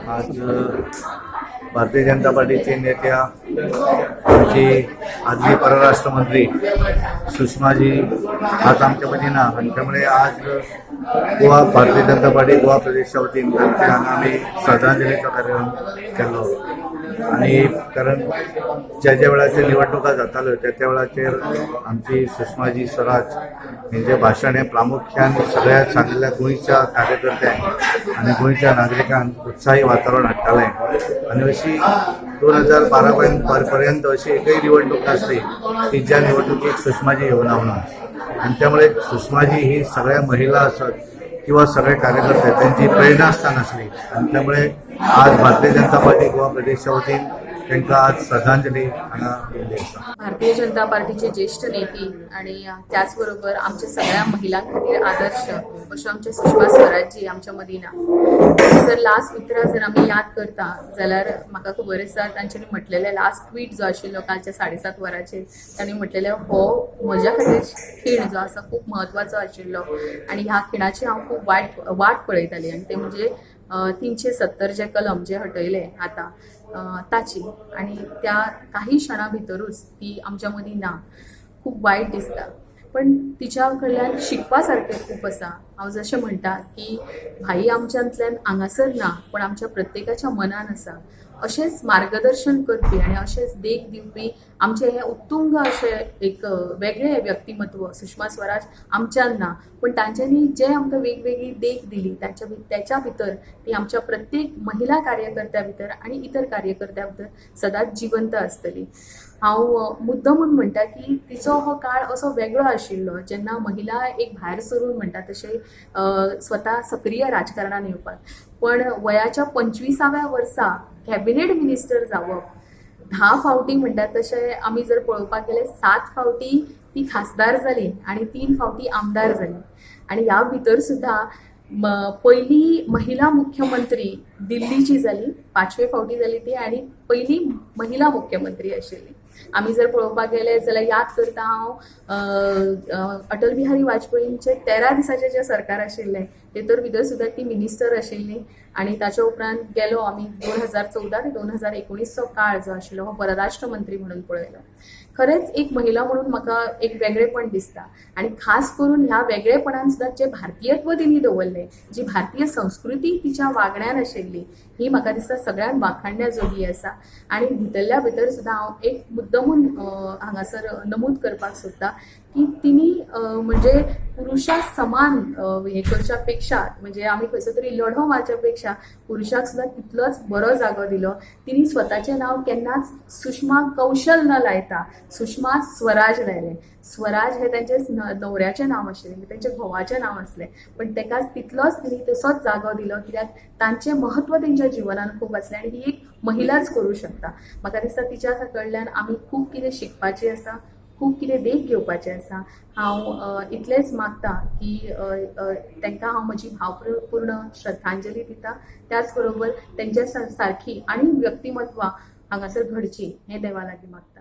आज भारतीय जनता पार्टीचे नेत्या आमची आदली परराष्ट्र मंत्री सुषमाजी आज आमच्या वतीनं आणि त्यामुळे आज गोवा भारतीय जनता पार्टी गोवा प्रदेशच्या वतीन त्यांच्या आम्ही श्रद्धांजलीचा कार्यक्रम केलो आणि कारण ज्या वेळाचेर निवडणुका जाताल्यो त्या वेळाचेर आमची सुषमाजी स्वराज यांचे भाशण हे प्रामुख्यान सगळ्या सांगलेल्या गोंयच्या कार्यकर्त्यांक आणि गोंयच्या नागरिकांक उत्साही वातावरण हाडटालें आणि अशी 2012 पर्यंत अशी एकही निवडणूक नासली की ज्या निवडणुकीक सुषमाजी येऊन ना आणि त्यामुळे सुषमाजी ही सगळ्या महिला असत किंवा सगळे कार्यकर्ते त्यांची प्रेरणा असताना असली आणि त्यामुळे आज भारतीय जनता पार्टी गोवा प्रदेशच्या वतीन त्यांना आज श्रद्धांजली हांगा दिल्ली आसा. भारतीय जनता पार्टीचे ज्येष्ठ नेते आणि त्याचबरोबर आमच्या सगळ्या महिलां खातीर आदर्श अशो आमचे सुषमा स्वराजजी आमच्या मदीना जर लास्ट उतरां जर आमी याद करता जाल्यार म्हाका खबर आसा तांच्यांनी म्हटलेले लास्ट ट्वीट जो आशिल्लो कालच्या 7:30 वरांचेर तांणी म्हटलेले हो म्हज्या खातीर खीण जो आसा खूब म्हत्वाचो आशिल्लो आणि ह्या खिणाची हांव खूब वाट पळयताली आणि ते म्हणजे 370 जे कलम जे हटयले आता ताची आणि त्या काही क्षणा भितरूच ती आमच्या मदीं ना. खूप वाईट दिसता पण तिच्या कडल्यान शिकपा सारकें खूप आसा. हांव जशें म्हणटा की भाई आमच्यांतल्यान हांगासर ना पण आमच्या प्रत्येकाच्या मनान आसा. अशेंच मार्गदर्शन करपी आणि अशेंच देख दिवपी आमचे हे उत्तुंग अशे एक वेगळे व्यक्तिमत्व सुषमा स्वराज आमच्यान ना पण तांच्यांनी जे आमकां वेगवेगळी देख दिली त्याच्या भितर ती आमच्या प्रत्येक महिला कार्यकर्त्या भितर आणि इतर कार्यकर्त्या भितर सदांच जिवंत आसतली. हांव मुद्दम म्हणून म्हणटा की तिचो हो काळ असो वेगळो आशिल्लो जेन्ना महिला एक भायर सरून म्हणटा तशें स्वता सक्रीय राजकारणान येवपाक पण वयाच्या 25व्या वर्सा कॅबिनेट मिनिस्टर जावप 10 फावटी म्हणटात तशें आमी जर पळोवपाक गेले 7 फावटी ती खासदार जाली आणि 3 फावटी आमदार जाली आणि ह्या भितर सुद्धा पहिली महिला मुख्यमंत्री दिल्लीची जाली 5वे फावटी जाली ती आणि पहिली महिला मुख्यमंत्री आशिल्ली. आमी जर पळोवपाक गेले जाल्यार याद करता हांव अटल बिहारी वाजपेयींचे 13 दिसाचे जे सरकार आशिल्ले तेतूर भितर सुद्धा ती मिनिस्टर आशिल्ली आणि ताच्या उपरांत गेलो आमी 2014 ते 2019 चो काळ जो आशिल्लो हो परराष्ट्र मंत्री म्हणून पळयलो. खरेंच एक महिला म्हणून म्हाका एक वेगळेपण दिसता आणि खास करून ह्या वेगळेपणान सुद्धा जे भारतीयत्व तिणी दवरले जी भारतीय संस्कृती तिच्या वागण्यान आशिल्ली ही म्हाका दिसता सगळ्यांक वाखाणण्या जोगी आसा आणि भितरल्या भितर सुद्धा हांव एक मुद्दमून हांगासर नमूद करपाक सोदता की तिणी म्हणजे पुरुषा समान हे करच्या पेक्षा म्हणजे आमी खंयचो तरी लढो मारच्या पेक्षा पुरुषाक सुद्धा तितलोच बरो जागो दिलो. तिणी स्वताचें नांव केन्नाच सुषमा कौशल न लायता सुषमा स्वराज लायलें. स्वराज हे त्यांचे नवऱ्याचें नांव आशिल्लें त्यांचे घोवाचें नांव आसलें पण ताका तितलोच तिणी तसोच जागो दिलो कित्याक तांचें महत्व तेंच्या जिवनान खूब आसलें आणि ही एक महिलाच करूं शकता. म्हाका दिसता तिच्या कडल्यान आमी खूब कितें शिकपाचें आसा खूब कितें देख घेवपाचें आसा. हांव इतलेंच मागता की तांकां हांव म्हजी भावपूर्ण श्रद्धांजली दिता. त्याच बरोबर तेंच्या सारकी आनी व्यक्तिमत्वां हांगासर घडची हें देवा लागीं मागता.